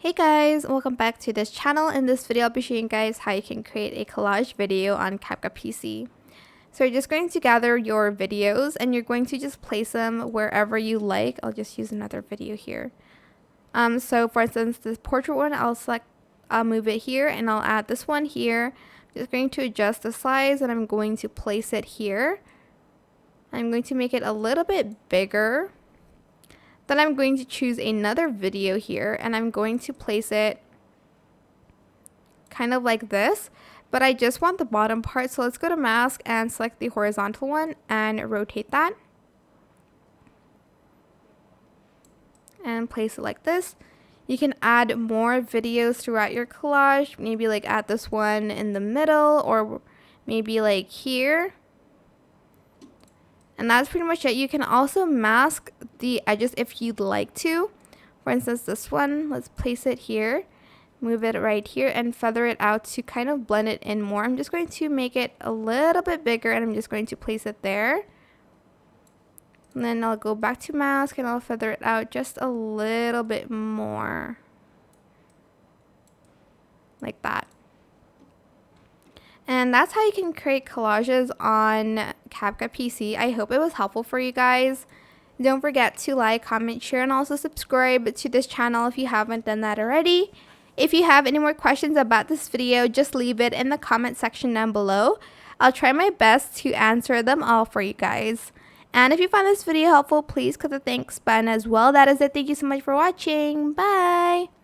Hey guys, welcome back to this channel. In this video, I'll be showing you guys how you can create a collage video on CapCut PC. So you're just going to gather your videos and you're going to just place them wherever you like. I'll just use another video here. So for instance, this portrait one, I'll move it here and I'll add this one here. I'm just going to adjust the size and I'm going to place it here. I'm going to make it a little bit bigger. Then I'm going to choose another video here and I'm going to place it kind of like this, but I just want the bottom part. So let's go to mask and select the horizontal one and rotate that and place it like this. You can add more videos throughout your collage, maybe like add this one in the middle or maybe like here. And that's pretty much it. You can also mask the edges if you'd like to. For instance, this one, let's place it here, move it right here and feather it out to kind of blend it in more. I'm just going to make it a little bit bigger and I'm just going to place it there. And then I'll go back to mask and I'll feather it out just a little bit more. Like that. And that's how you can create collages on CapCut PC. I hope it was helpful for you guys. Don't forget to like, comment, share, and also subscribe to this channel if you haven't done that already. If you have any more questions about this video, just leave it in the comment section down below. I'll try my best to answer them all for you guys. And if you found this video helpful, please click the thanks button as well. That is it. Thank you so much for watching. Bye!